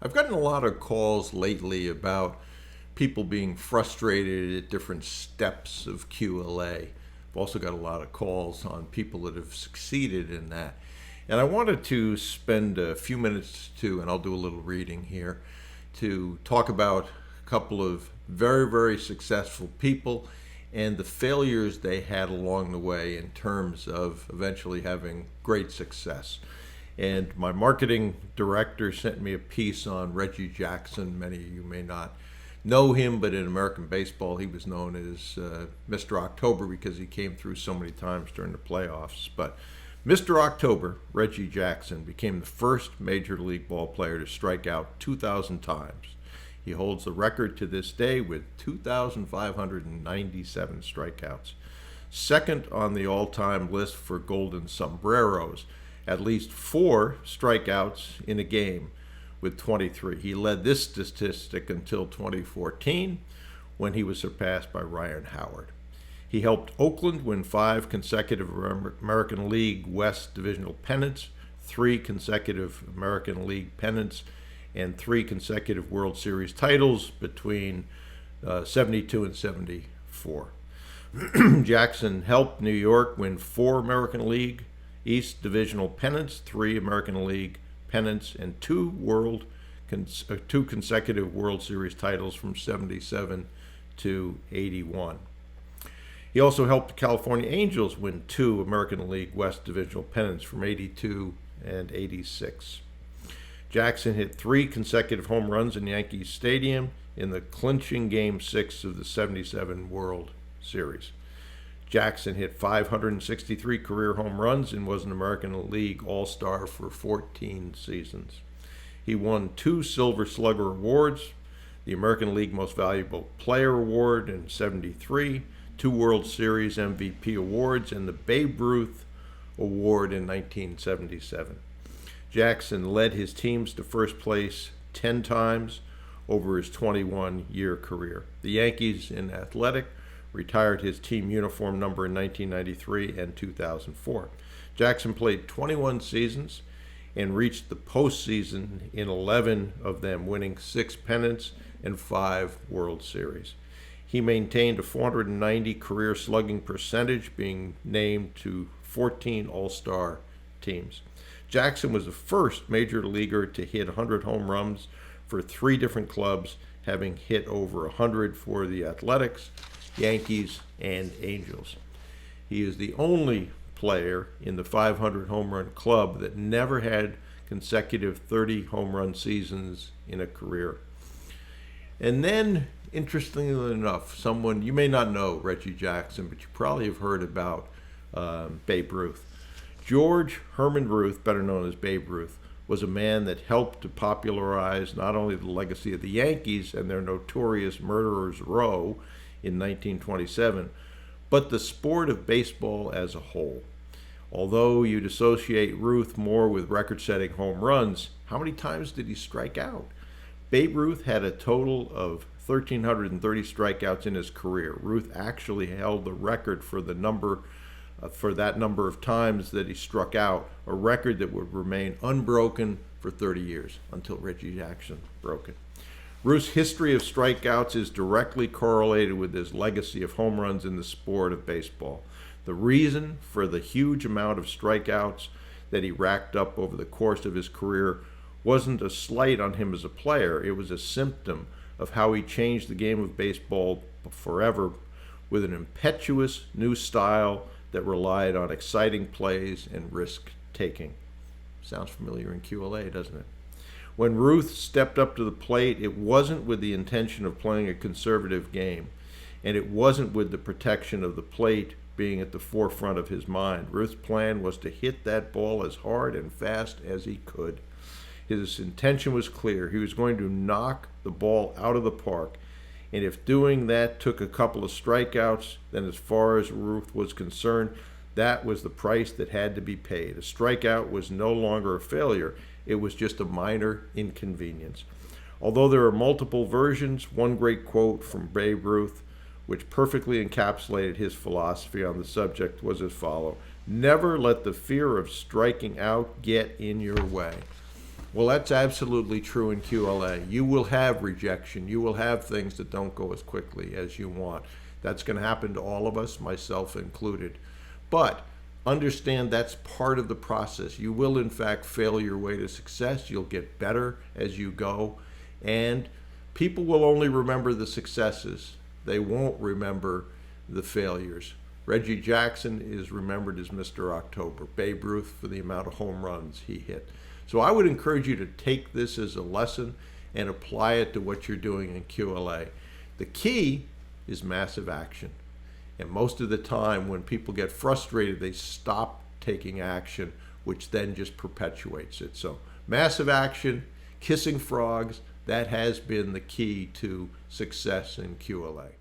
I've gotten a lot of calls lately about people being frustrated at different steps of QLA. I've also got a lot of calls on people that have succeeded in that. And I wanted to spend a few minutes and I'll do a little reading here, to talk about a couple of very, very successful people and the failures they had along the way in terms of eventually having great success. And my marketing director sent me a piece on Reggie Jackson. Many of you may not know him, but in American baseball, he was known as Mr. October because he came through so many times during the playoffs. But Mr. October, Reggie Jackson, became the first Major League ball player to strike out 2,000 times. He holds the record to this day with 2,597 strikeouts. Second on the all-time list for Golden Sombreros, at least 4 strikeouts in a game with 23. He led this statistic until 2014 when he was surpassed by Ryan Howard. He helped Oakland win 5 consecutive American League West divisional pennants, 3 consecutive American League pennants, and 3 consecutive World Series titles between 72 and 74. Jackson helped New York win 4 American League East divisional pennants, 3 American League pennants, and 2 consecutive World Series titles from 77 to 81. He also helped the California Angels win 2 American League West divisional pennants from 82 and 86. Jackson hit 3 consecutive home runs in Yankee Stadium in the clinching Game 6 of the 77 World Series. Jackson hit 563 career home runs and was an American League All-Star for 14 seasons. He won 2 Silver Slugger Awards, the American League Most Valuable Player Award in 73, 2 World Series MVP awards, and the Babe Ruth Award in 1977. Jackson led his teams to first place 10 times over his 21-year career. The Yankees in Athletic retired his team uniform number in 1993 and 2004. Jackson played 21 seasons and reached the postseason in 11 of them, winning 6 pennants and 5 World Series. He maintained a 490 career slugging percentage, being named to 14 All-Star teams. Jackson was the first major leaguer to hit 100 home runs for 3 different clubs, having hit over 100 for the Athletics, Yankees, and Angels. He is the only player in the 500 home run club that never had consecutive 30 home run seasons in a career. And then, interestingly enough, someone, you may not know Reggie Jackson, but you probably have heard about Babe Ruth. George Herman Ruth, better known as Babe Ruth, was a man that helped to popularize not only the legacy of the Yankees and their notorious Murderers Row in 1927, but the sport of baseball as a whole. Although you'd associate Ruth more with record-setting home runs, how many times did he strike out? Babe Ruth had a total of 1,330 strikeouts in his career. Ruth actually held the record for that number of times that he struck out, a record that would remain unbroken for 30 years until Reggie Jackson broke it. Ruth's history of strikeouts is directly correlated with his legacy of home runs in the sport of baseball. The reason for the huge amount of strikeouts that he racked up over the course of his career wasn't a slight on him as a player. It was a symptom of how he changed the game of baseball forever with an impetuous new style that relied on exciting plays and risk-taking. Sounds familiar in QLA, doesn't it? When Ruth stepped up to the plate, it wasn't with the intention of playing a conservative game, and it wasn't with the protection of the plate being at the forefront of his mind. Ruth's plan was to hit that ball as hard and fast as he could. His intention was clear. He was going to knock the ball out of the park, and if doing that took a couple of strikeouts, then as far as Ruth was concerned, that was the price that had to be paid. A strikeout was no longer a failure. It was just a minor inconvenience. Although there are multiple versions, one great quote from Babe Ruth, which perfectly encapsulated his philosophy on the subject, was as follows: "Never let the fear of striking out get in your way." Well, that's absolutely true in QLA. You will have rejection. You will have things that don't go as quickly as you want. That's going to happen to all of us, myself included. But understand that's part of the process. You will, in fact, fail your way to success. You'll get better as you go. And people will only remember the successes. They won't remember the failures. Reggie Jackson is remembered as Mr. October. Babe Ruth for the amount of home runs he hit. So I would encourage you to take this as a lesson and apply it to what you're doing in QLA. The key is massive action. And most of the time when people get frustrated, they stop taking action, which then just perpetuates it. So massive action, kissing frogs, that has been the key to success in QLA.